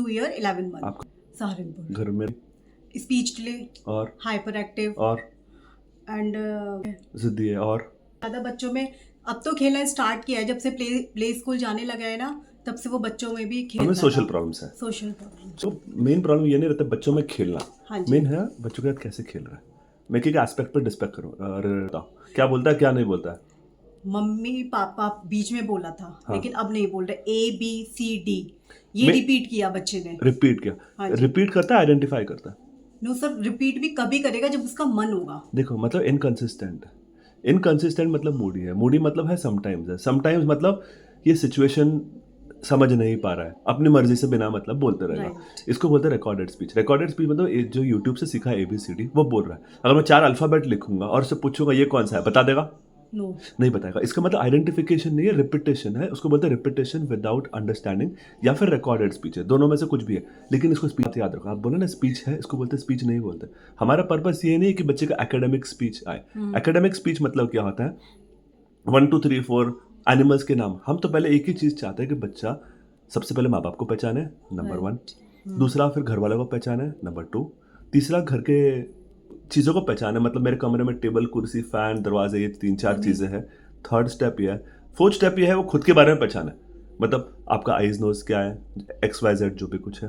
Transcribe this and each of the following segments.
2 year 11 month. आपका सहारनपुर। घर में स्पीच डिले और हाइपर एक्टिव और एंड जिद्दी है और ज़्यादा बच्चों में अब तो खेलना स्टार्ट किया है, जब से प्ले स्कूल जाने लगा है ना, तब से वो बच्चों में भी खेलता सोशल था। प्रॉब्लम्स है। Social problem. तो मेन प्रॉब्लम ये नहीं रहता बच्चों में खेलना, हाँ जी। मेन है बच्चों के साथ कैसे खेल रहा है। मैं एक एस्पेक्ट पर डिस्पेक्ट करूँ और बताओ क्या बोलता है क्या नहीं बोलता है। मम्मी पापा बीच में बोला था, हाँ। लेकिन अब नहीं बोल रहे। ABCD ये मैं- रिपीट किया बच्चे ने। रिपीट किया, हाँ जी। रिपीट करता है, आइडेंटिफाई करता है। नो सर, रिपीट भी कभी करेगा जब उसका मन होगा। देखो मतलब इनकंसिस्टेंट मतलब मूडी है, मूडी मतलब है समटाइम्स, है समटाइम्स मतलब ये सिचुएशन समझ नहीं पा रहा है, अपनी मर्जी से बिना मतलब बोलते रहेगा। Right. इसको बोलते हैं रिकॉर्डेड स्पीच। रिकॉर्डेड स्पीच मतलब जो यूट्यूब से सीखा है ABCD वो बोल रहा है। अगर मैं 4 अल्फाबेट लिखूंगा और उससे पूछूंगा ये कौन सा है, बता देगा? नो। नहीं बताएगा। इसका मतलब आइडेंटिफिकेशन नहीं है, रिपीटेशन है। उसको बोलते हैं रिपीटेशन विदाउट अंडरस्टैंडिंग या फिर रिकॉर्डेड स्पीच है, दोनों में से कुछ भी है। लेकिन इसको स्पीच याद रखो। आप बोले ना स्पीच है, इसको बोलते हैं स्पीच नहीं बोलते। हमारा पर्पस ये नहीं है कि बच्चे का एकेडमिक स्पीच आए। एकेडमिक स्पीच मतलब क्या होता है, 1 2 3 4 एनिमल्स के नाम। हम तो पहले एक ही चीज़ चाहते हैं कि बच्चा सबसे पहले माँ बाप को पहचाने, नंबर 1। दूसरा फिर घर वालों को पहचाने, नंबर 2। तीसरा घर के चीज़ों को पहचाने, मतलब मेरे कमरे में टेबल कुर्सी फैन दरवाजे ये 3-4 चीज़ें हैं। थर्ड स्टेप ये है। फोर्थ स्टेप ये है वो खुद के बारे में पहचाने, मतलब आपका आइज नोज क्या है, XYZ जो भी कुछ है।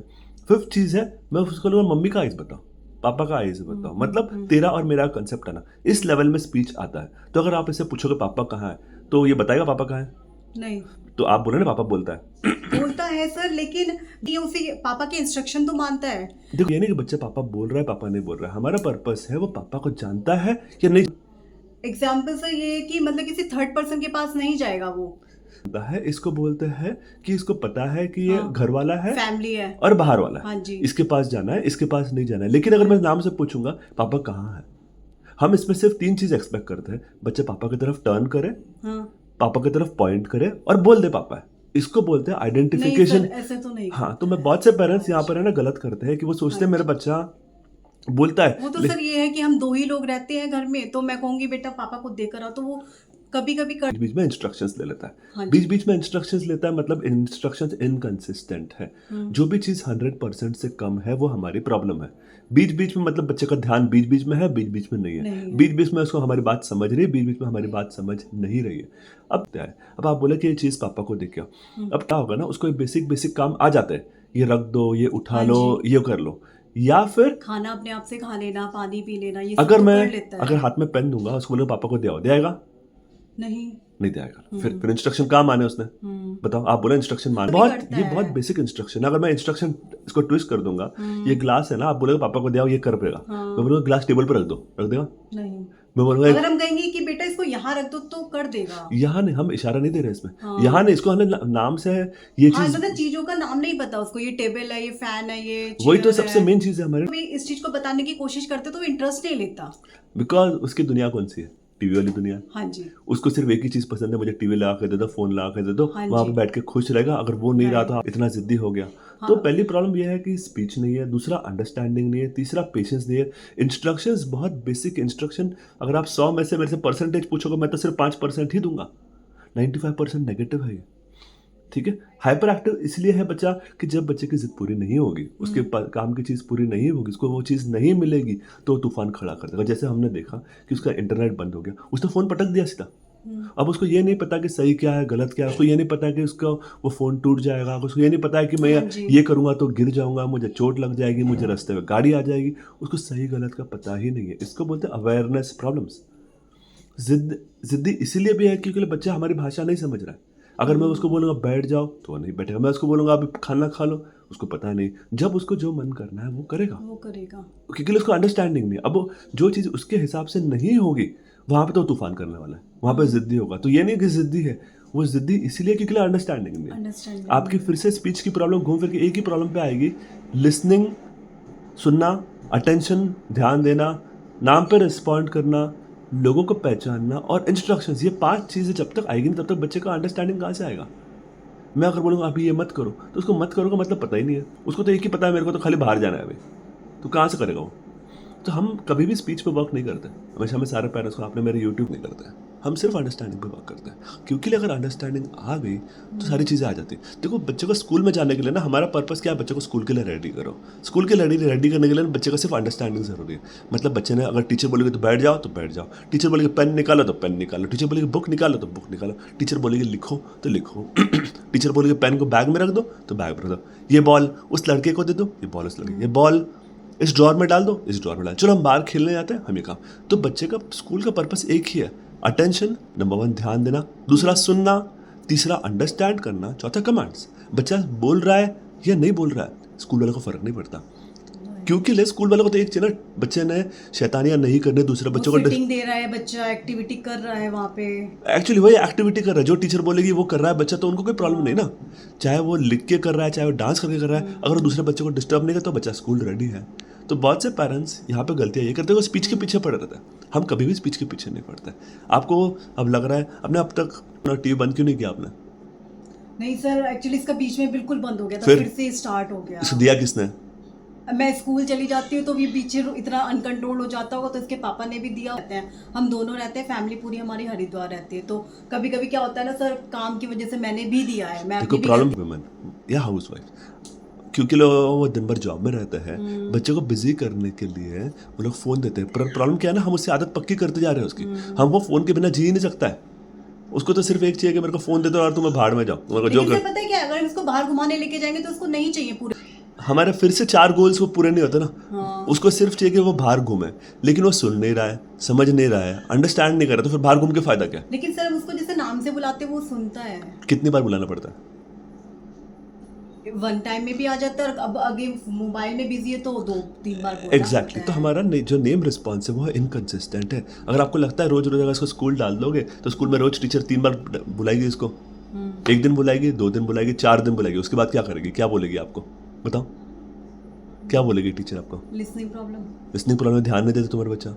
फिफ्थ चीज़ है मैं उसको बोलूँगा मम्मी का आइज बताओ, पापा का आइज बताओ, मतलब तेरा और मेरा कंसेप्ट है ना, इस लेवल में स्पीच आता है। तो अगर आप इसे पूछोगे पापा कहाँ है, तो ये बताएगा पापा कहाँ है? नहीं तो आप बोले ना पापा बोलता है। बोलता है सर, लेकिन ये उसी पापा के इंस्ट्रक्शन तो मानता है। देखो ये नहीं कि बच्चा पापा बोल रहा है पापा नहीं बोल रहा है, हमारा पर्पस है वो पापा को जानता है या नहीं एग्जाम्पल सर ये है कि मतलब किसी थर्ड पर्सन के पास नहीं जाएगा वो। जानता है। इसको बोलते हैं कि इसको पता है कि ये हाँ। घर वाला है, फैमिली है और बाहर वाला है। हाँ जी। इसके पास जाना है, इसके पास नहीं जाना है। लेकिन अगर मैं नाम से पूछूंगा पापा कहाँ है, हम इसमें सिर्फ 3 चीज एक्सपेक्ट करते हैं। बच्चे पापा की तरफ टर्न करे, हाँ। पापा की तरफ पॉइंट करे और बोल दे पापा है। इसको बोलते हैं नहीं आइडेंटिफिकेशन। सर, ऐसे तो नहीं। हाँ, तो मैं बहुत से पेरेंट्स यहाँ पर है ना गलत करते हैं कि वो सोचते हैं मेरा बच्चा बोलता है। वो तो सर ये है कि हम 2 ही लोग रहते हैं घर में, तो मैं कहूंगी बेटा पापा को देकर आओ, तो वो कभी कभी कर। बीच में इंस्ट्रक्शंस ले लेता हाँ है, जी। बीच बीच में इंस्ट्रक्शंस लेता है, मतलब इंस्ट्रक्शंस इनकंसिस्टेंट है। जो भी चीज़ 100% से कम है वो हमारी प्रॉब्लम है। बीच बीच में मतलब बच्चे का ध्यान बीच बीच में है, बीच बीच में नहीं है। बीच बीच में उसको हमारी बात समझ रही है, बीच बीच में हमारी बात समझ नहीं रही है। अब क्या है, अब आप बोले कि ये चीज़ पापा को देख आओ, अब क्या होगा ना, उसको बेसिक काम आ जाते हैं, ये रख दो, ये उठा लो, ये कर लो। या फिर खाना अपने आप से खा लेना, पानी पी लेना, ये अगर सब तो मैं कर लेता है। अगर हाथ में पेन दूंगा उसको बोले पापा को दे आओ, दे आएगा? नहीं देगा। फिर इंस्ट्रक्शन कहाँ माने उसने, बताओ? आप बोले इंस्ट्रक्शन माने, ये बहुत बेसिक इंस्ट्रक्शन है। अगर मैं इंस्ट्रक्शन इसको ट्विस्ट कर दूंगा, ये ग्लास है ना, आप बोलेगा पापा को दे आओ, ये कर पेगा। मैं बोलूँगा ग्लास टेबल पर रख दो, रख देगा? नहीं। मैं बोलूँगा अगर हम कहेंगे कि बेटा इसको यहाँ रख दो तो कर देगा। यहाँ नहीं, हम इशारा नहीं दे रहे इसमें। यहाँ नहीं, इसको हमें नाम से है ये हाँ, चीज, मतलब चीजों का नाम नहीं पता उसको, ये टेबल है, ये फैन है, ये वही तो chair सबसे है। मेन चीज है हमारे, भी इस चीज को बताने की कोशिश करते तो वो इंटरेस्ट नहीं लेता। बिकॉज उसकी दुनिया कौन सी है, टीवी वाली दुनिया। हाँ जी। उसको सिर्फ एक ही चीज पसंद है, मुझे टीवी लगा के दे दो, फोन लगा के दे दो, हाँ वहां जी। पे बैठ के खुश रहेगा। अगर वो नहीं रहा तो इतना जिद्दी हो गया। तो पहली प्रॉब्लम यह है कि स्पीच नहीं है, दूसरा अंडरस्टैंडिंग नहीं है, तीसरा पेशेंस नहीं है। इंस्ट्रक्शंस बहुत बेसिक इंस्ट्रक्शन, अगर आप 100 में से मेरे से परसेंटेज पूछोगे मैं तो सिर्फ 5% ही दूंगा, 95% नेगेटिव है ये। ठीक है। हाइपर एक्टिव इसलिए है बच्चा कि जब बच्चे की जिद पूरी नहीं होगी, उसके काम की चीज़ पूरी नहीं होगी, उसको वो चीज़ नहीं मिलेगी तो वो तूफान खड़ा कर देगा। जैसे हमने देखा कि उसका इंटरनेट बंद हो गया, उसने फ़ोन पटक दिया सीधा। अब उसको ये नहीं पता कि सही क्या है गलत क्या है, उसको ये नहीं पता कि उसका वो फ़ोन टूट जाएगा, उसको ये नहीं पता है कि मैं ये करूँगा तो गिर जाऊँगा, मुझे चोट लग जाएगी, मुझे रास्ते में गाड़ी आ जाएगी। उसको सही गलत का पता ही नहीं है। इसको बोलते हैं अवेयरनेस प्रॉब्लम्स। जिद्दी इसीलिए भी है क्योंकि बच्चा हमारी भाषा नहीं समझ रहा है। अगर मैं उसको बोलूँगा बैठ जाओ तो वो नहीं बैठेगा, मैं उसको बोलूँगा अभी खाना खा लो, उसको पता नहीं। जब उसको जो मन करना है वो करेगा, क्योंकि उसको अंडरस्टैंडिंग नहीं। अब जो चीज़ उसके हिसाब से नहीं होगी वहाँ पे तो तूफान करने वाला है, वहाँ पे जिद्दी होगा। तो ये नहीं कि जिद्दी है, वो जिद्दी इसीलिए क्योंकि अंडरस्टैंडिंग नहीं। आपकी फिर से स्पीच की प्रॉब्लम घूम फिर के एक ही प्रॉब्लम पे आएगी, लिसनिंग, सुनना, अटेंशन, ध्यान देना, नाम पे रिस्पॉन्ड करना, लोगों को पहचानना और इंस्ट्रक्शंस। ये 5 चीज़ें जब तक आएगी नहीं तब तक बच्चे का अंडरस्टैंडिंग कहाँ से आएगा। मैं अगर बोलूँगा अभी ये मत करो तो उसको मत करो का मतलब पता ही नहीं है। उसको तो एक ही पता है मेरे को तो खाली बाहर जाना है अभी, तो कहाँ से करेगा वो। तो हम कभी भी स्पीच पे वर्क नहीं करते। हमेशा मैं सारे पेरेंट्स को, आपने मेरे यूट्यूब नहीं करते हैं, हम सिर्फ अंडरस्टैंडिंग पे वर्क करते हैं, क्योंकि अगर अंडरस्टैंडिंग आ गई तो सारी चीज़ें आ जाती हैं। देखो बच्चे को स्कूल में जाने के लिए ना हमारा पर्पस क्या है, बच्चे को स्कूल के लिए रेडी करो। स्कूल के लिए रेडी करने के लिए बच्चे को सिर्फ अंडरस्टैंडिंग ज़रूरी है। मतलब बच्चे ने अगर टीचर बोलेगी तो बैठ जाओ तो बैठ जाओ, टीचर बोलेगी पेन निकालो तो पेन निकालो, टीचर बोलेगी बुक निकालो तो बुक निकालो, टीचर बोलेगी लिखो तो लिखो टीचर बोलेगी पेन को बैग में रख दो तो बैग में रख दो, ये बॉल उस लड़के को दे दो, ये बॉल उस लड़के, ये बॉल इस ड्रॉर में डाल दो, इस ड्रॉर में डाल, चलो हम बाहर खेलने जाते हैं, हम ये काम। तो बच्चे का स्कूल का पर्पस एक ही है, अटेंशन, नंबर 1 ध्यान देना, दूसरा सुनना, तीसरा अंडरस्टैंड करना, चौथा कमांड्स। बच्चा बोल रहा है या नहीं बोल रहा है, स्कूल वालों को फर्क नहीं पड़ता, क्योंकि स्कूल वालों को तो एक चाहिए ना, बच्चे ने शैतानियां नहीं करने, दूसरे बच्चों को सिटिंग दे रहा है, बच्चा एक्टिविटी कर रहा है वहाँ पे, एक्चुअली वही एक्टिविटी कर रहा है जो टीचर बोलेगी वो कर रहा है बच्चा, तो उनको कोई प्रॉब्लम नहीं ना, चाहे वो लिख के कर रहा है, चाहे वो डांस करके कर रहा है, अगर दूसरे बच्चे को डिस्टर्ब नहीं करता तो बच्चा स्कूल रेडी है। तो बहुत से पेरेंट्स यहाँ पे गलतियाँ ये करते हैं, वो स्पीच के पीछे पड़े रहते हैं। हम कभी भी स्पीच के पीछे नहीं पड़ते। आपको अब लग रहा है, आपने अब तक टीवी बंद क्यों नहीं किया आपने? नहीं सर, एक्चुअली इसका बीच में बिल्कुल बंद हो गया था, फिर फिर से स्टार्ट हो गया। इसको दिया किसने? मैं स्कूल चली जाती हूँ तो ये पीछे इतना अनकंट्रोल हो जाता होगा, तो इसके पापा ने भी दिया रहते हैं। हम दोनों रहते हैं, फैमिली पूरी हमारी हरिद्वार रहती है, तो कभी कभी क्या होता है ना सर, काम की वजह से मैंने भी दिया है। मैं देखो प्रॉब्लम वुमेन या हाउस वाइफ, क्योंकि लोग वो दिन भर जॉब में रहते हैं, बच्चे को बिजी करने के लिए वो लोग फ़ोन देते हैं। प्रॉब्लम क्या है ना, हम उससे आदत पक्की करते जा रहे हैं उसकी। हम वो फ़ोन के बिना जी ही नहीं सकता है, उसको तो सिर्फ एक चाहिए कि मेरे को फ़ोन दे दो और तुम्हें भाड़ में जाओ। जो लेकिन पता है क्या, अगर इसको बाहर घुमाने लेके जाएंगे तो उसको नहीं चाहिए पूरे, हमारे फिर से 4 गोल्स वो पूरे नहीं होते ना। उसको सिर्फ चाहिए कि वो बाहर घूमे, लेकिन वो सुन नहीं रहा है, समझ नहीं रहा है, अंडरस्टैंड नहीं कर रहा, तो फिर बाहर घूम के फायदा क्या? लेकिन सर उसको जैसे नाम से बुलाते वो सुनता है। कितनी बार बुलाना पड़ता है? 1 टाइम में भी आ जाता है, और अब आगे मोबाइल में बिजी है तो 2-3 बार बोलना एग्जैक्टली। तो हमारा जो नेम रिस्पॉन्स है वो इनकन्सिस्टेंट है। अगर आपको लगता है रोज रोज अगर इसको स्कूल डाल दोगे तो स्कूल में रोज टीचर 3 बार बुलाएगी इसको, 1 दिन बुलाएगी, 2 दिन बुलाएगी, 4 दिन बुलाएगी, उसके बाद क्या करेगी, क्या बोलेगी आपको बताओ? क्या बोलेगी टीचर आपको? Listening problem. लिसनिंग प्रॉब्लम में ध्यान नहीं देते तुम्हारा बच्चा,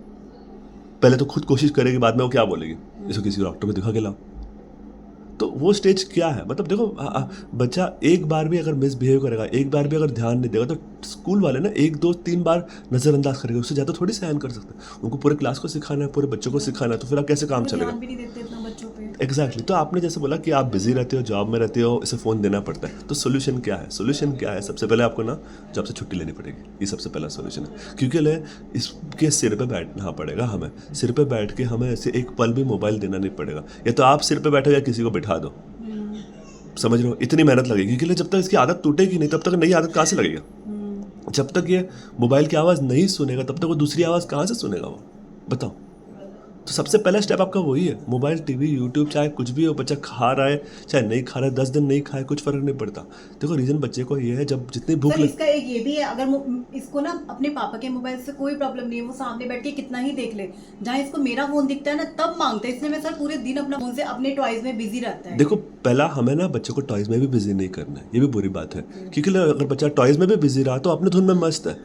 पहले तो खुद कोशिश करेगी, बाद में वो क्या बोलेगी, इसको किसी डॉक्टर को दिखा के लाओ। तो वो स्टेज क्या है? मतलब देखो बच्चा एक बार भी अगर मिसबिहेव करेगा, एक बार भी अगर ध्यान नहीं देगा, तो स्कूल वाले ना 1, 2, 3 बार नज़रअंदाज करेंगे, उससे ज़्यादा थोड़ी सहन कर सकते हैं। उनको पूरे क्लास को सिखाना है, पूरे बच्चों को सिखाना है, तो फिर आप कैसे काम चलेगा? ध्यान भी नहीं देते इतना बच्चों पे। एग्जैक्टली। तो आपने जैसे बोला कि आप बिजी रहते हो, जॉब में रहते हो, इसे फ़ोन देना पड़ता है, तो सोल्यूशन क्या है? सोल्यूशन क्या है? सबसे पहले आपको ना जॉब से छुट्टी लेनी पड़ेगी, ये सबसे पहला सोल्यूशन है। क्योंकि इसके सिर पे बैठना पड़ेगा, हमें सिर पे बैठ के हमें ऐसे एक पल भी मोबाइल देना नहीं पड़ेगा, या तो आप सिर पे बैठो या किसी को बिठा दो, समझ रहे हो? इतनी मेहनत लगेगी, क्योंकि जब तक इसकी आदत टूटेगी नहीं तब तक नई आदत कहाँ से लगेगा? जब तक ये मोबाइल की आवाज़ नहीं सुनेगा तब तक वो दूसरी आवाज़ कहाँ से सुनेगा वो, बताओ? तो सबसे पहला स्टेप आपका वही है, मोबाइल, टीवी, यूट्यूब, चाहे कुछ भी हो, बच्चा खा रहा है चाहे नहीं खा रहा है, 10 दिन नहीं खाए कुछ फर्क नहीं पड़ता। देखो रीज़न बच्चे को ये है, जब जितनी भूख सर इसका एक ये भी है, अगर इसको ना अपने पापा के मोबाइल से कोई प्रॉब्लम नहीं है, वो सामने बैठ के कितना ही देख ले, जहाँ इसको मेरा फोन दिखता है ना तब मांगता है, इसलिए मैं सर पूरे दिन अपना फोन से अपने टॉयज में बिजी रहता है। देखो पहला हमें ना बच्चे को टॉयज में भी बिजी नहीं करना है, ये भी बुरी बात है, क्योंकि अगर बच्चा टॉयज में भी बिजी रहा तो अपने धुन में मस्त है।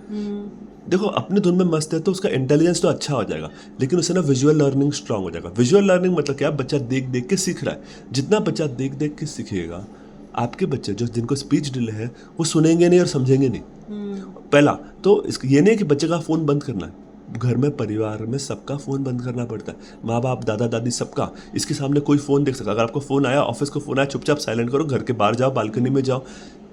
देखो अपने धुन में मस्त है तो उसका इंटेलिजेंस तो अच्छा हो जाएगा, लेकिन उससे ना विजुअल लर्निंग स्ट्रांग हो जाएगा। विजुअल लर्निंग मतलब क्या? बच्चा देख देख के सीख रहा है। जितना बच्चा देख देख के सीखेगा, आपके बच्चे जो जिनको स्पीच डिले है वो सुनेंगे नहीं और समझेंगे नहीं। पहला तो ये नहीं कि बच्चे का फ़ोन बंद करना है, घर में परिवार में सबका फ़ोन बंद करना पड़ता है, माँ बाप, दादा दादी, सबका। इसके सामने कोई फ़ोन देख सकता। अगर आपको फ़ोन आया, ऑफिस को फ़ोन आया, चुपचाप साइलेंट करो, घर के बाहर जाओ, बालकनी में जाओ।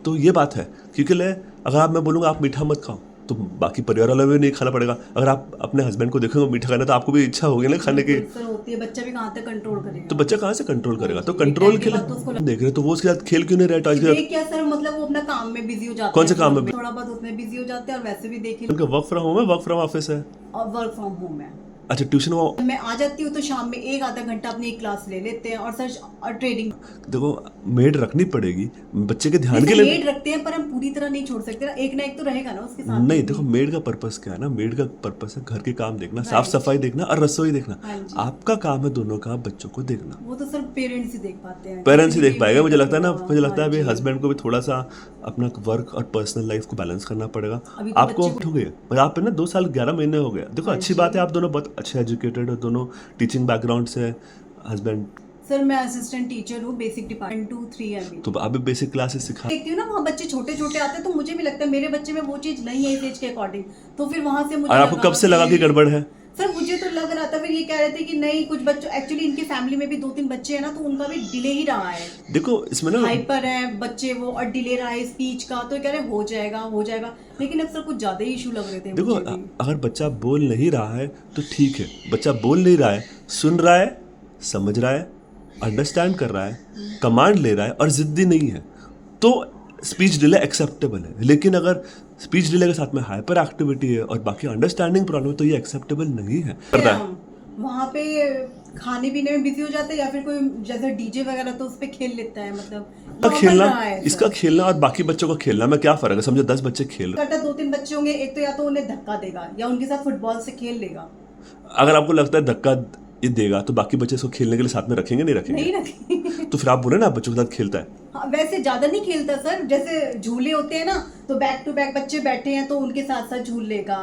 तो ये बात है, क्योंकि अगर मैं बोलूँगा आप मीठा मत खाओ तो बाकी परिवार वालों में नहीं खाना पड़ेगा। अगर आप अपने हस्बैंड को देखोगे मीठा खाना तो आपको भी इच्छा होगी ना खाने की। होती है, बच्चा भी कहाँ तक कंट्रोल करेगा? तो बच्चा कहाँ से कंट्रोल करेगा? तो कंट्रोल के लिए देख रहे तो वो उसके साथ खेल क्यों नहीं रहा है? टॉयज के साथ क्या सर, मतलब वो अपना काम में बिजी हो जाता है। कौन से काम में? थोड़ा बहुत उसमें बिजी हो जाते हैं, और वैसे भी देखिए उनका वर्क फ्रॉम होम है, वर्क फ्रॉम ऑफिस है, और वर्क फ्रॉम होम है। अच्छा ट्यूशन वो मैं आ जाती हूँ तो शाम में 1-आधा घंटा अपनी एक क्लास ले लेते हैं, और सर और ट्रेडिंग। देखो मेड रखनी पड़ेगी बच्चे के ध्यान के लिए। मेड रखते हैं पर हम पूरी तरह नहीं छोड़ सकते ना, एक ना एक तो रहेगा ना उसके साथ। नहीं देखो मेड का पर्पस क्या है ना, मेड का पर्पस है घर के काम देखना, साफ सफाई देखना और रसोई देखना। आपका काम है दोनों का बच्चों को देखना। वो तो सर पेरेंट्स ही देख पाते हैं, पेरेंट्स ही देख पाएगा। मुझे लगता है ना, मुझे लगता है अभी हस्बैंड को भी थोड़ा सा अपना वर्क और पर्सनल लाइफ को बैलेंस करना पड़ेगा। आपको हो गया और आप पे ना 2 साल 11 महीने हो गया। देखो अच्छी बात है, आप दोनों बहुत अच्छे एजुकेटेड हो, दोनों टीचिंग बैकग्राउंड से हस्बैंड सर मैं असिस्टेंट टीचर हूँ, बेसिक डिपार्टमेंट 2-3 है अभी। तो अभी बेसिक क्लासेस सिखा देखती हूँ ना वहाँ बच्चे छोटे छोटे आते हैं, तो मुझे भी लगता है मेरे बच्चे में वो चीज़ नहीं है इस एज के अकॉर्डिंग, तो फिर वहाँ से मुझे और आपको कब से लगा कि गड़बड़ है? सर मुझे तो लग रहा था, फिर ये कह रहे थे कि नहीं कुछ बच्चों, एक्चुअली इनकी फैमिली में भी 2-3 बच्चे हैं ना, तो उनका भी डिले ही रहा है, देखो इसमें ना हाइपर है बच्चे वो, और डिले रहा है स्पीच का, तो कह रहे हो जाएगा, लेकिन अक्सर कुछ ज़्यादा ही इशू लग रहे थे देखो मुझे भी। अगर बच्चा बोल नहीं रहा है तो ठीक है, बच्चा बोल नहीं रहा है, सुन रहा है, समझ रहा है, अंडरस्टैंड कर रहा है, कमांड ले रहा है और जिद्दी नहीं है, तो स्पीच डिले एक्सेप्टेबल है। लेकिन अगर स्पीच डिले के साथ में हाइपर एक्टिविटी है और बाकी अंडरस्टैंडिंग प्रॉब्लम है तो ये एक्सेप्टेबल नहीं है। करता है वहाँ पे खाने पीने में बिजी हो जाते हैं, या फिर कोई जैसे डीजे वगैरह तो उस पे खेल लेता है, मतलब इसका normal खेलना, रहा है इसका सर। खेलना और बाकी बच्चों का खेलना में क्या फर्क है? समझो 10 बच्चे खेल रहे करता 2-3 बच्चे होंगे, एक तो या तो उन्हें धक्का देगा या उनके साथ फुटबॉल से खेल लेगा। हैं। अगर आपको लगता है धक्का ये देगा तो बाकी बच्चे इसको खेलने के लिए साथ में रखेंगे नहीं रखेंगे? नहीं रखेंगे। तो फिर आप बोले ना आप बच्चों के साथ खेलता है। हाँ, वैसे ज्यादा नहीं खेलता सर, जैसे झूले होते हैं ना, तो बैक टू बैक बच्चे बैठे हैं तो उनके साथ साथ झूल लेगा,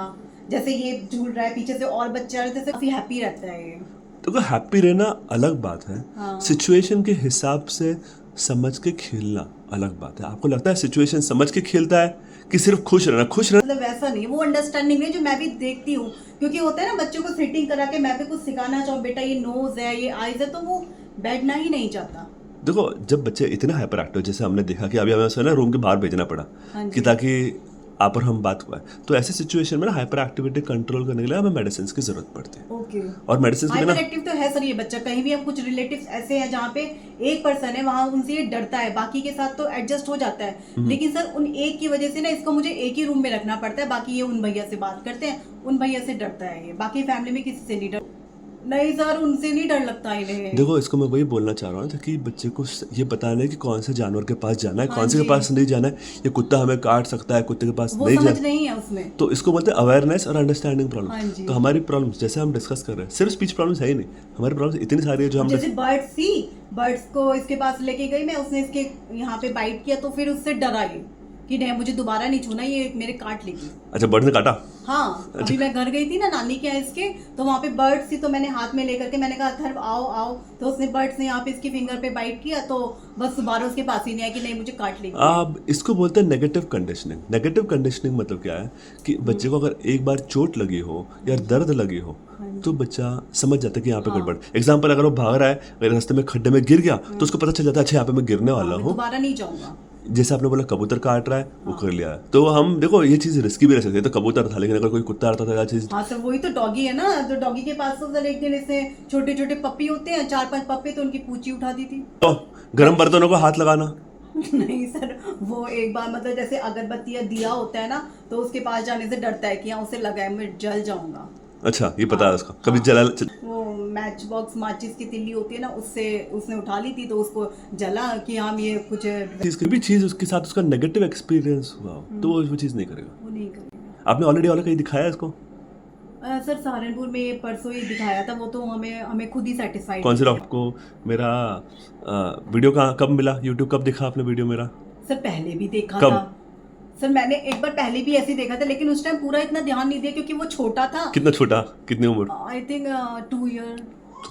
जैसे ये झूल रहा है पीछे से और बच्चे आ रहे हैं, तो काफी हैप्पी रहता है ये। तो हैप्पी रहना अलग बात है, हाँ। सिचुएशन के हिसाब से समझ के खेलना अलग बात है। आपको लगता है सिचुएशन समझ के खेलता है कि सिर्फ खुश रहना? मतलब वैसा नहीं, वो अंडरस्टैंडिंग नहीं जो मैं भी देखती हूँ, क्योंकि होता है ना बच्चों को सेटिंग करा के मैं भी कुछ सिखाना चाहूँ, बेटा ये नोज है ये आईज है, तो वो बैठना ही नहीं चाहता। देखो जब बच्चे इतने हाइपर एक्टिव, जैसे हमने देखा कि अभी हमें उसे ना रूम के बाहर भेजना पड़ा हाँ जी। कि ताकि आप और हम बात हुआ है, तो ऐसे सिचुएशन में ना हाइपर एक्टिविटी कंट्रोल करने के लिए हमें मेडिसिन की जरूरत पड़ती है। ओके। और मेडिसिन के बिना हाइपर एक्टिव तो है सर ये बच्चा, कहीं भी हम कुछ रिलेटिव्स ऐसे हैं जहाँ पे एक पर्सन है वहाँ उनसे ये डरता है, बाकी के साथ तो एडजस्ट हो जाता है, लेकिन सर उन एक की वजह से ना इसको मुझे एक ही रूम में रखना पड़ता है, बाकी ये उन भैया से बात करते हैं, उन भैया से डरता है ये, बाकी फैमिली में किसी से नहीं डर। नहीं सर उनसे नहीं डर लगता इन्हें। देखो इसको मैं वही बोलना चाह रहा हूँ कि बच्चे को ये बताना है कि कौन से जानवर के पास जाना है, हाँ कौन से के जी। पास नहीं जाना है, ये कुत्ता हमें काट सकता है, कुत्ते के पास वो नहीं समझ जाना। नहीं है उसमें। तो इसको बोलते हैं अवेयरनेस और अंडरस्टैंडिंग हाँ प्रॉब्लम। जी। तो हमारी प्रॉब्लम्स जैसे हम डिस्कस कर रहे हैं सिर्फ स्पीच प्रॉब्लम्स है ही नहीं, हमारी प्रॉब्लम्स इतनी सारी है जो हम जैसे बर्ड्स थी, बर्ड्स को इसके पास लेके गई मैं, उसने इसके यहाँ पे बाइट किया, तो फिर उससे डरा ये कि नहीं मुझे दोबारा नहीं छूना, ये मेरे काट लेगी। अच्छा बर्ड ने काटा? हाँ अभी मैं घर गई थी ना नानी के यहाँ इसके, तो वहाँ पे बर्ड्स थी, तो मैंने हाथ में लेकर के मैंने कहा धर आओ आओ, तो उसने बर्ड्स ने यहाँ पे इसकी फिंगर पे बाइट किया, तो बस दोबारा उसके पास ही नहीं आया कि नहीं मुझे काट लेगी। आप इसको बोलते हैं नेगेटिव कंडीशनिंग। नेगेटिव कंडीशनिंग मतलब क्या है कि बच्चे को अगर एक बार चोट लगी हो या दर्द लगी हो तो बच्चा समझ जाता है कि यहाँ पे गड़बड़। एग्जाम्पल अगर वो भाग रहा है, अगर रास्ते में खड्डे में गिर गया तो उसको पता चल जाता है अच्छा यहाँ पे मैं गिरने वाला मैं हूँ। दोबारा नहीं जाऊंगा। जैसे आपने बोला कबूतर काट रहा है वो कर लिया है, तो हम देखो ये चीज़ रिस्की भी रह सकती है। तो कबूतर था, लेकिन अगर कोई कुत्ता आता था या चीज़। हाँ सर वही तो डॉगी है ना, तो डॉगी के पास तो सर एक दिन इसने छोटे छोटे पप्पी होते हैं 4-5 पप्पी, तो उनकी पूंछी उठा दी थी। तो गर्म बर्तनों को हाथ लगाना। नहीं सर वो एक बार मतलब जैसे अगरबत्ती या दिया होता है ना, तो उसके पास जाने से डरता है कि यहाँ उसे लगा है मैं जल जाऊंगा। अच्छा ये पता है उसको, कभी जला वो मैच बॉक्स माचिस की तिल्ली होती है ना, उससे उसने उठा ली थी, तो उसको जला कि हम ये कुछ चीज़ कोई भी चीज़ उसके साथ उसका नेगेटिव एक्सपीरियंस हुआ हो, तो वो चीज़ नहीं करेगा। वो नहीं करेगा। आपने ऑलरेडी वाला कहीं दिखाया है इसको? सर सहारनपुर में ये परसों ही दिखाया था, वो तो हमें खुद ही सेटिस्फाइड। कौन से डॉक्टर को मेरा वीडियो कहाँ कब मिला, यूट्यूब कब देखा आपने वीडियो मेरा? सर पहले भी देखा कब? था सर, मैंने एक बार पहले भी ऐसे ही देखा था, लेकिन उस टाइम पूरा इतना ध्यान नहीं दिया क्योंकि वो छोटा था। कितना छोटा, कितनी उम्र? I think 2 year.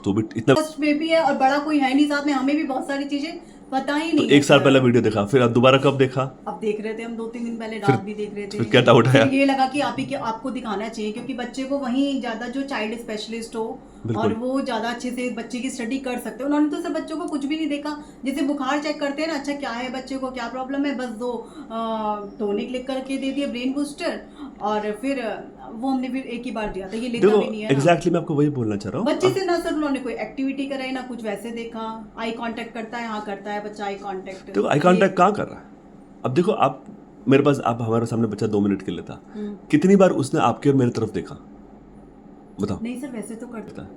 तो भी इतना, फर्स्ट बेबी है और बड़ा कोई है नहीं साथ में, हमें भी बहुत सारी चीजें पता ही तो नहीं। एक साल पहले वीडियो देखा, फिर अब दोबारा कब देखा? अब देख रहे थे हम 2-3 दिन पहले, रात भी देख रहे थे। फिर क्या डाउट आया? फिर ये लगा कि आपको दिखाना चाहिए, क्योंकि बच्चे को वहीं ज्यादा जो चाइल्ड स्पेशलिस्ट हो और वो ज्यादा अच्छे से बच्चे की स्टडी कर सकते हैं। उन्होंने तो सब बच्चों को कुछ भी नहीं देखा, जैसे बुखार चेक करते हैं ना, अच्छा क्या है बच्चे को, क्या प्रॉब्लम है, बस 2 टॉनिक लिख करके दे दिए, ब्रेन बूस्टर, और फिर वो हमने फिर एक ही बार दिया था, ये लेता देखो भी नहीं है ना। एग्जैक्टली मैं आपको वही बोलना चाह रहा हूँ। बच्चे से ना सर उन्होंने कोई एक्टिविटी कराई ना कुछ वैसे देखा। आई कांटेक्ट करता है, हाँ करता है बच्चा आई कांटेक्ट। देखो आई कांटेक्ट कहाँ कर रहा है? अब देखो आप मेरे पास, आप हमारे सामने बच्चा 2 मिनट के लिए था, कितनी बार उसने आपकी और मेरी तरफ देखा बताओ? नहीं सर वैसे तो करता है,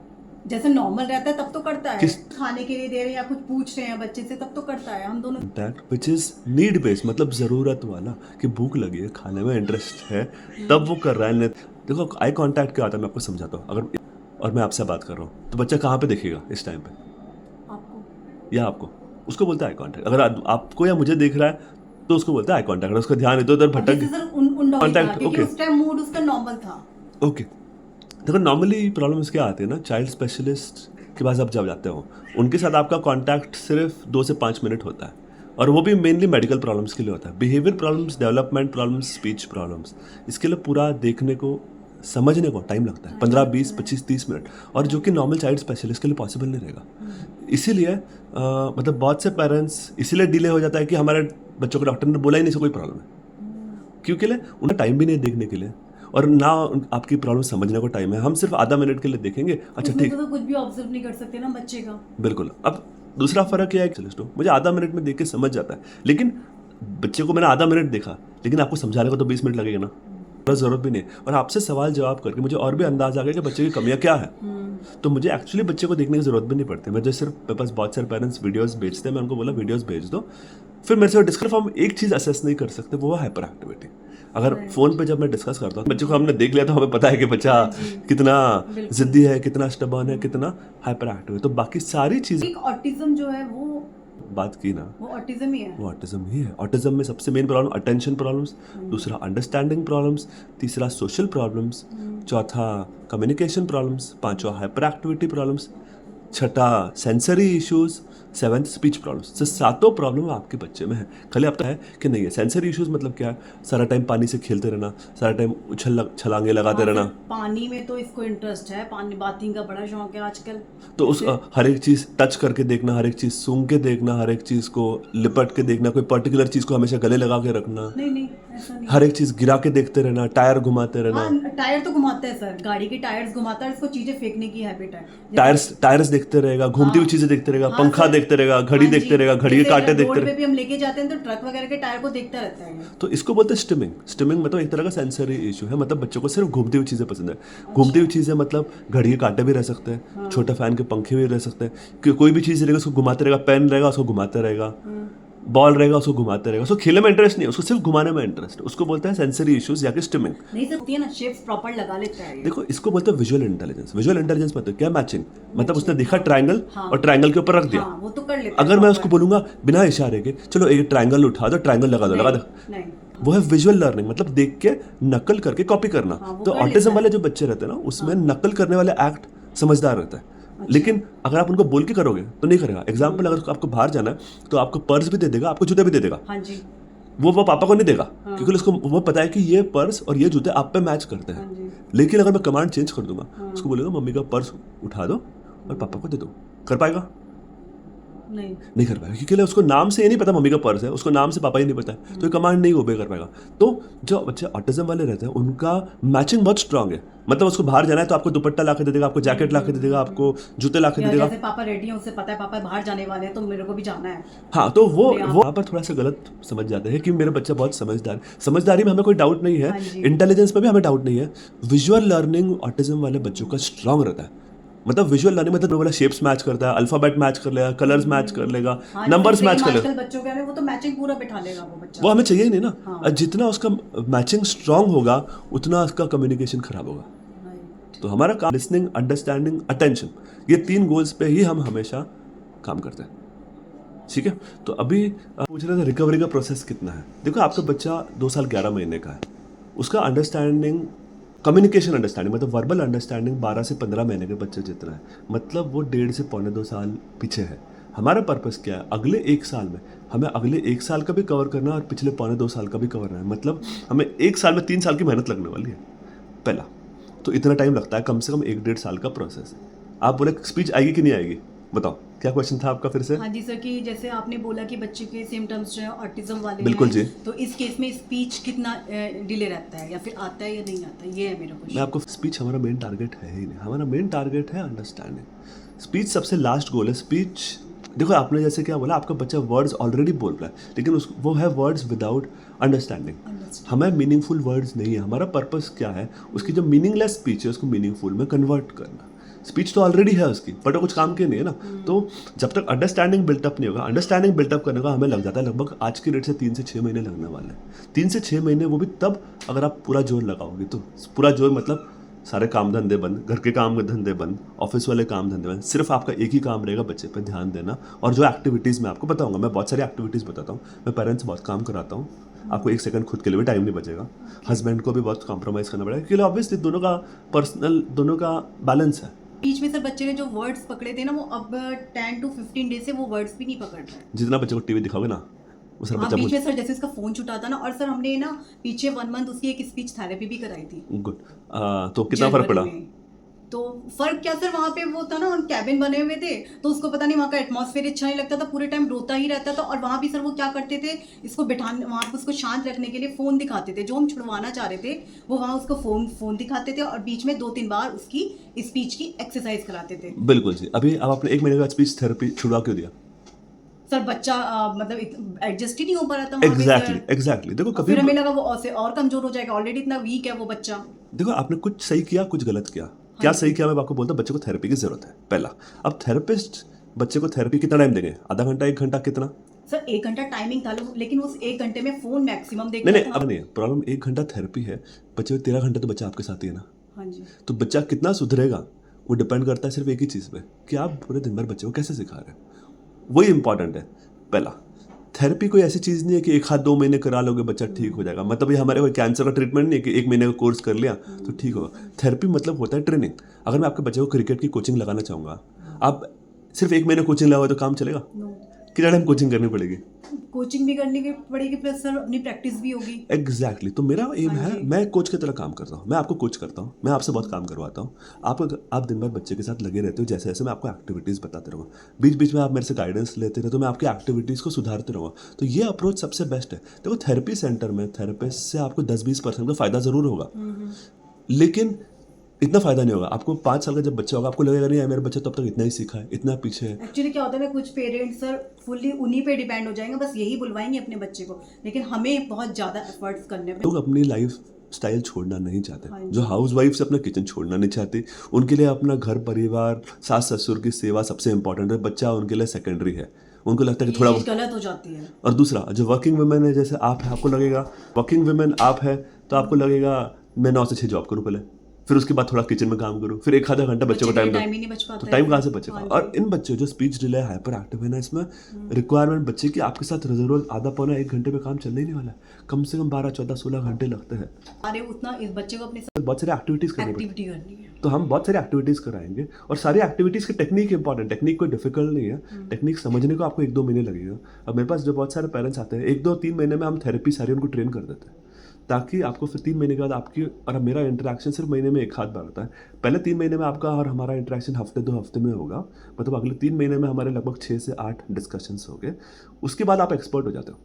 जैसे नॉर्मल रहता है तब तो करता है। खाने के लिए दे रहे हैं या कुछ पूछ रहे हैं बच्चे से तब तो करता है, हम दोनों। That which is need based, मतलब ज़रूरत वाला, कि भूख लगी है, खाने में इंटरेस्ट है, तब वो कर रहा है। देखो आई कांटेक्ट क्या आता है मैं आपको समझाता हूँ। अगर और मैं आपसे बात कर रहा हूँ तो बच्चा कहाँ पे देखेगा इस टाइम पे? आपको या आपको? उसको बोलता है आई कांटेक्ट। अगर आपको या मुझे देख रहा है तो उसको बोलता है आई कांटेक्ट। अगर उसका ध्यान इधर उधर भटक जैसे सर उन डॉगी का, क्योंकि okay. उस टाइम मूड उसका नॉर्मल था। ओके। देखो नॉर्मली प्रॉब्लम्स क्या आते हैं ना, चाइल्ड स्पेशलिस्ट के पास आप जब जाते हो उनके साथ आपका कांटेक्ट सिर्फ 2 से 5 मिनट होता है, और वो भी मेनली मेडिकल प्रॉब्लम्स के लिए होता है। Behaviour problems, development problems, speech problems, इसके लिए पूरा देखने को, समझने को टाइम लगता है, 15, 20, 25, 30 मिनट, और जो कि नॉर्मल चाइल्ड स्पेशलिस्ट के लिए पॉसिबल नहीं रहेगा। इसीलिए मतलब बहुत से पेरेंट्स इसीलिए डिले हो जाता है कि हमारे बच्चों को डॉक्टर ने बोला ही नहीं से कोई प्रॉब्लम है, क्योंकि उन्हें टाइम भी नहीं है देखने के लिए, और ना आपकी प्रॉब्लम समझने को टाइम है। हम सिर्फ आधा मिनट के लिए देखेंगे, अच्छा ठीक, तो कुछ भी ऑब्जर्व नहीं कर सकते ना बच्चे का। बिल्कुल। अब दूसरा फ़र्क क्या है, चलिए मुझे आधा मिनट में देख के समझ जाता है, लेकिन बच्चे को मैंने आधा मिनट देखा, लेकिन आपको समझाने को तो 20 मिनट लगेगा ना, ज़रूरत भी नहीं। और आपसे सवाल जवाब करके मुझे और भी अंदाज आ गया कि बच्चे की कमियां क्या है, तो मुझे एक्चुअली बच्चे को देखने की ज़रूरत भी नहीं पड़ती। मैं जो सिर्फ, मेरे पास बहुत सारे पेरेंट्स वीडियोस भेजते हैं, मैं उनको बोला वीडियोस भेज दो, फिर मेरे से डिस्कस, हम एक चीज़ असेस नहीं कर सकते, वो है हाइपर एक्टिविटी। अगर फ़ोन पे जब मैं डिस्कस करता हूँ, बच्चे को हमने देख लिया तो हमें पता है कि बच्चा कितना ज़िद्दी है, कितना स्टबर्न है, कितना हाइपर एक्टिव है। तो बाकी सारी चीज़, एक ऑटिज्म जो है वो बात की ना, वो ऑटिज्म ही है। वो ऑटिज्म ही है। ऑटिज्म में सबसे मेन प्रॉब्लम अटेंशन प्रॉब्लम्स, दूसरा अंडरस्टैंडिंग प्रॉब्लम्स, तीसरा सोशल प्रॉब्लम्स, चौथा कम्युनिकेशन प्रॉब्लम्स, पांचवा हाइपर एक्टिविटी प्रॉब्लम्स, छठा sensory issues, seventh speech problems. तो सातों प्रॉब्लम आपके बच्चे में है। खाली आपका है कि नहीं है। सेंसरी इश्यूज मतलब क्या है, सारा टाइम पानी से खेलते रहना, सारा टाइम छलांगे लगाते रहना। पानी में तो इसको इंटरेस्ट है, पानी बाथिंग का बड़ा शौक है आजकल। तो उस हर एक चीज़ टच करके देखना, हर एक चीज़ सूंघ के देखना, हर एक चीज़ को लिपट के देखना, कोई पर्टिकुलर चीज़ को हमेशा गले लगा के रखना, नहीं ऐसा नहीं। हर एक चीज़ गिरा के देखते रहना, टायर घुमाते रहना। हाँ, टायर तो घुमाता है सर, गाड़ी के टायर्स घुमाता है, इसको चीजें फेंकने की हैबिट है। टायर्स देखते रहेगा, घूमती हुई चीजें देखते रहेगा, पंखा देखते रहेगा, घड़ी देखते रहेगा, घड़ी के कांटे देखते रोड पे भी हम लेके जाते हैं तो ट्रक वगैरह के टायर को देखता रहता है। तो इसको बोलते हैं स्टिमिंग। स्टिमिंग मतलब एक तरह का सेंसरी इशू है, मतलब बच्चों को सिर्फ घूमती हुई चीज़ें पसंद है। घूमती हुई चीज़ें मतलब घड़ी के कांटे भी रह सकते हैं, छोटे फैन के पंखे भी रह सकते हैं, कि कोई भी चीज़ रहेगा उसको घुमाते रहेगा, पेन रहेगा उसको घुमाते रहेगा, बॉल रहेगा उसको घुमाते रहेगा। उसको खेलने में इंटरेस्ट नहीं है, उसको सिर्फ घुमाने में इंटरेस्ट है। उसको बोलते हैं सेंसरी इश्यूज या कि स्टिमिंग। नहीं सकती है ना, शेप्स प्रॉपर लगा लेता है। देखो इसको बोलते हैं विजुअल इंटेलिजेंस। विजुअल इंटेलिजेंस मतलब क्या, मैचिंग। मतलब उसने देखा ट्रायंगल और ट्रायंगल के ऊपर रख दिया, वो तो कर लेता है। अगर मैं उसको बोलूंगा बिना इशारे के, चलो एक ट्रायंगल उठा दो, ट्रायंगल लगा दो, नहीं, वो है विजुअल लर्निंग, मतलब देख के नकल करके कॉपी करना। तो ऑटिज्म वाले जो बच्चे रहते हैं ना, उसमें नकल करने वाले एक्ट समझदार रहता है। लेकिन अगर आप उनको बोल के करोगे तो नहीं करेगा। एग्जाम्पल, अगर आपको बाहर जाना है तो आपको पर्स भी दे देगा, आपको जूते भी दे देगा। हाँ जी। वो पापा को नहीं देगा, क्योंकि उसको वो पता है कि ये पर्स और ये जूते आप पे मैच करते हैं। लेकिन अगर मैं कमांड चेंज कर दूंगा, उसको बोलेगा मम्मी का पर्स उठा दो और पापा को दे दो, कर पाएगा? नहीं कर पाएगा, क्योंकि उसको नाम से ये नहीं पता मम्मी का पर्स है, उसको नाम से पापा ही नहीं पता है, तो ये कमांड नहीं ओबे कर पाएगा। तो जो बच्चे ऑटिज्म वाले रहते हैं उनका मैचिंग बहुत स्ट्रांग है। मतलब उसको बाहर जाना है तो आपको दुपट्टा ला के दे देगा, आपको जैकेट ला के दे देगा, आपको जूते ला के दे देगा। जैसे पापा रेडी हैं, उससे पता है पापा बाहर जाने वाले हैं तो मेरे को भी जाना है। हाँ, तो वो वहाँ पर थोड़ा सा गलत समझ जाते हैं कि मेरा बच्चा बहुत समझदार है। समझदारी में हमें कोई डाउट नहीं है, इंटेलिजेंस में भी हमें डाउट नहीं है। विजुअल लर्निंग ऑटिज्म वाले बच्चों का स्ट्रांग रहता है। मतलब विजुअल लर्निंग मतलब वाला शेप्स मैच करता है, अल्फाबेट मैच कर लेगा, कलर्स मैच कर लेगा, नंबर्स मैच कर लेगा। बच्चों के वो तो मैचिंग पूरा बिठा लेगा वो बच्चा। वो हमें चाहिए ही नहीं ना। जितना उसका मैचिंग स्ट्रांग होगा उतना उसका कम्युनिकेशन खराब होगा। तो हमारा काम लिसनिंग, अंडरस्टैंडिंग, अटेंशन, ये 3 गोल्स पे ही हम हमेशा काम करते हैं। ठीक है, तो अभी पूछ रहे थे रिकवरी का प्रोसेस कितना है। देखो आपका बच्चा 2 साल 11 महीने का है, उसका अंडरस्टैंडिंग, कम्युनिकेशन अंडरस्टैंडिंग मतलब वर्बल अंडरस्टैंडिंग 12 से 15 महीने के बच्चे जितना है, मतलब वो 1.5 से पौने 2 साल पीछे है। हमारा पर्पस क्या है, अगले 1 साल में हमें अगले 1 साल का भी कवर करना है और पिछले पौने 2 साल का भी कवर करना है। मतलब हमें 1 साल में 3 साल की मेहनत लगने वाली है पहला। तो इतना टाइम लगता है, कम से कम 1-1.5 साल का प्रोसेस है। आप बोले स्पीच आएगी कि नहीं आएगी, बताओ क्या क्वेश्चन था आपका फिर से? हाँ जी सर, कि जैसे आपने बोला कि बच्चे के सिम्टम्स जो है ऑटिज्म वाले बिल्कुल हैं, जी। तो इस केस में स्पीच कितना डिले रहता है या फिर आता है या नहीं आता, ये है मेरा क्वेश्चन। मैं आपको, स्पीच हमारा मेन टारगेट है ही नहीं, हमारा मेन टारगेट है अंडरस्टैंडिंग। स्पीच सबसे लास्ट गोल है। स्पीच देखो आपने जैसे क्या बोला, आपका बच्चा वर्ड्स ऑलरेडी बोल रहा है, लेकिन वो है वर्ड्स विदाउट अंडरस्टैंडिंग। हमें मीनिंगफुल वर्ड्स नहीं है। हमारा पर्पस क्या है, उसकी जो मीनिंगलेस स्पीच है उसको मीनिंगफुल में कन्वर्ट करना। स्पीच तो ऑलरेडी है उसकी, बट वो कुछ काम की नहीं है ना। तो जब तक अंडरस्टैंडिंग बिल्टअप नहीं होगा, अंडरस्टैंडिंग बिल्टअप करने का हमें लग जाता है लगभग आज की डेट से 3 से 6 महीने लगने वाले हैं। 3 से 6 महीने, वो भी तब अगर आप पूरा जोर लगाओगे। तो पूरा जोर मतलब सारे काम धंधे बंद, घर के काम धंधे बंद, ऑफिस वाले काम धंधे बंद, सिर्फ आपका एक ही काम रहेगा, बच्चे पर ध्यान देना। और जो एक्टिविटीज़ मैं आपको बताऊंगा, मैं बहुत सारी एक्टिविटीज़ बताता हूँ, मैं पेरेंट्स बहुत काम कराता हूँ, आपको 1 सेकंड खुद के लिए भी टाइम नहीं बचेगा। हस्बैंड को भी बहुत कॉम्प्रोमाइज़ करना पड़ेगा, क्योंकि ऑब्वियसली दोनों का पर्सनल, दोनों का बैलेंस है। बीच में सर बच्चे ने जो वर्ड्स पकड़े थे ना वो अब 10 to 15 डेज से वो वर्ड्स भी नहीं पकड़ रहे हैं। जितना बच्चे को टीवी दिखाओगे ना वो सर हाँ बच्चा बीच में सर जैसे उसका फोन छूटा था ना, और सर हमने ना पीछे 1 मंथ उसकी एक स्पीच थेरेपी भी कराई थी गुड। तो कितना फर्क पड़ा? जनवरी में। तो फर्क क्या सर, वहाँ पे वो था ना, कैबिन बने हुए थे तो उसको पता नहीं वहाँ का एटमॉस्फेयर अच्छा नहीं लगता था, पूरे टाइम रोता ही रहता था। और वहाँ भी सर वो क्या करते थे, इसको बिठाने वहाँ पे उसको शांत रखने के लिए फ़ोन दिखाते थे। जो हम छुड़वाना चाह रहे थे वो वहाँ उसको फ़ोन दिखाते थे, और बीच में 2-3 बार उसकी स्पीच की एक्सरसाइज कराते थे। बिल्कुल जी। अभी अब आपने 1 महीने का स्पीच थेरेपी छुड़वा क्यों दिया? सर बच्चा मतलब एडजस्ट ही नहीं हो पा रहा था वहाँ पे एग्जैक्टली सर। एग्जैक्टली। देखो और कभी फिर हमें लगा वो और कमज़ोर हो जाएगा, ऑलरेडी इतना वीक है वो बच्चा। देखो आपने कुछ सही किया कुछ गलत किया। क्या हाँ सही जी। किया मैं आपको बोलता हूँ, बच्चे को थेरेपी की जरूरत है पहला। अब थेरेपिस्ट बच्चे को थेरेपी कितना टाइम देंगे? आधा घंटा 1 घंटा कितना? सर 1 घंटा टाइमिंग था, लेकिन उस 1 घंटे में फ़ोन मैक्सिमम नहीं देखता नहीं था। अब नहीं, प्रॉब्लम 1 घंटा थेरेपी है, बच्चे को 13 घंटे तो बच्चा आपके साथ ही है ना। हाँ जी। तो बच्चा कितना सुधरेगा वो डिपेंड करता है सिर्फ एक ही चीज़ पे कि आप पूरे दिन भर बच्चे को कैसे सिखा रहे हो। वही इंपॉर्टेंट है पहला। थेरेपी कोई ऐसी चीज़ नहीं है कि 1-2 महीने करा लोगे बच्चा ठीक हो जाएगा। मतलब ये हमारे कोई कैंसर का ट्रीटमेंट नहीं है कि 1 महीने का कोर्स कर लिया तो ठीक होगा। थेरेपी मतलब होता है ट्रेनिंग। अगर मैं आपके बच्चे को क्रिकेट की कोचिंग लगाना चाहूँगा, आप सिर्फ 1 महीने कोचिंग लगाओ तो काम चलेगा? नो, कितना टाइम कोचिंग करनी पड़ेगी? कोचिंग भी करनी की पड़ेगी, प्लस सर अपनी प्रैक्टिस भी होगी। एग्जैक्टली तो मेरा एम हाँ है जी। मैं कोच की तरह काम करता हूँ, मैं आपको कोच करता हूँ, मैं आपसे बहुत काम करवाता हूँ। आप दिन भर बच्चे के साथ लगे रहते हो, जैसे जैसे मैं आपको एक्टिविटीज़ बताते रहूँगा, बीच बीच में आप मेरे से गाइडेंस लेते रहे तो मैं आपकी एक्टिविटीज़ को सुधारते रहूँगा। तो ये अप्रोच सबसे बेस्ट है। देखो थेरेपी सेंटर में थेरेपिस्ट से आपको 10-20% का फ़ायदा ज़रूर होगा, लेकिन इतना फ़ायदा नहीं होगा। आपको 5 साल का जब बच्चा होगा आपको लगेगा नहीं यार मेरा बच्चा तो अब तक इतना ही सीखा है, इतना पीछे है। एक्चुअली क्या होता है ना, कुछ पेरेंट्स सर फुल्ली उन्हीं पे डिपेंड हो जाएंगे, बस यही बुलवाएंगे अपने बच्चे को, लेकिन हमें बहुत ज़्यादा एफर्ट्स करने लोग अपनी लाइफ स्टाइल छोड़ना नहीं चाहते। हाँ जी। जो हाउस वाइफ से अपना किचन छोड़ना नहीं चाहती, उनके लिए अपना घर परिवार सास ससुर की सेवा सबसे इंपॉर्टेंट है, बच्चा उनके लिए सेकेंडरी है। उनको लगता है कि ये थोड़ा चीज़ गलत हो जाती है। और दूसरा जो वर्किंग वुमेन है जैसे आप है, आपको लगेगा वर्किंग वुमेन आप है तो आपको लगेगा मैं 9 से 6 जॉब करूँ पहले, फिर उसके बाद थोड़ा किचन में काम करूँ, फिर 1 आधा घंटा बच्चे को के लिए टाइम टाइम ही दो, नहीं बच पाता तो है टाइम फिर। कहाँ से बचेगा? हाँ और इन बच्चों जो स्पीच डिले हाइपर एक्टिव है ना, इसमें रिक्वायरमेंट बच्चे की आपके साथ रोज आधा पौना 1 घंटे में काम चलने ही नहीं वाला है, कम से कम 12-14-16 घंटे लगते हैं। अरे उतना इस बच्चे को अपनी बहुत सारी एक्टिविटीज़ करनी पड़ती एक्टिविटी करनी है। तो हम बहुत सारी एक्टिविटीज़ कराएंगे, और सारी एक्टिविटीज़ की टेक्निक इंपॉर्टेंट। टेक्निक कोई डिफिकल्ट नहीं है, टेक्निक समझने को आपको 1-2 महीने लगेगा। अब मेरे पास जो बहुत सारे पेरेंट्स आते हैं 1-2-3 महीने में हम थेरेपी सारी उनको ट्रेन कर देते हैं, ताकि आपको फिर 3 महीने के बाद आपकी और मेरा इंटरेक्शन सिर्फ महीने में 1 आध बार होता है। पहले 3 महीने में आपका और हमारा इंटरेक्शन हफ्ते 2 हफ्ते में होगा, मतलब अगले 3 महीने में हमारे लगभग 6 से 8 डिस्कशंस हो गए। उसके बाद आप एक्सपर्ट हो जाते हो।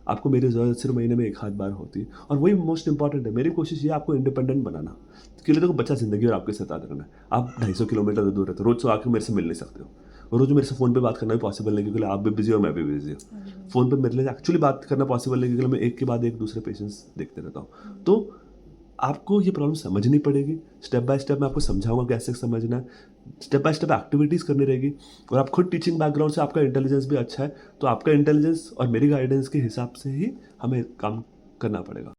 आपको मेरी ज़रूरत सिर्फ महीने में 1 आध बार होती है, और वही मोस्ट इंपॉर्टेंट है। मेरी कोशिश ये है आपको इंडिपेंडेंट बनाना। इसके लिए देखो बच्चा ज़िंदगी और आपके साथ आते रहना है। आप 250 किलोमीटर दूर रहते हो, रोज़ तो आके मेरे से मिल नहीं सकते हो, रोज़ मेरे से फ़ोन पे बात करना भी पॉसिबल नहीं, क्योंकि आप भी बिजी हो मैं भी बिजी हूँ। फ़ोन पे मेरे लिए एक्चुअली बात करना पॉसिबल नहीं, क्योंकि मैं एक के बाद एक दूसरे पेशेंट्स देखते रहता हूँ। तो आपको ये प्रॉब्लम समझनी पड़ेगी, स्टेप बाय स्टेप मैं आपको समझाऊंगा कैसे समझना है, स्टेप बाय स्टेप एक्टिविटीज़ करनी रहेगी। और आप खुद टीचिंग बैकग्राउंड से आपका इंटेलिजेंस भी अच्छा है, तो आपका इंटेलिजेंस और मेरी गाइडेंस के हिसाब से ही हमें काम करना पड़ेगा।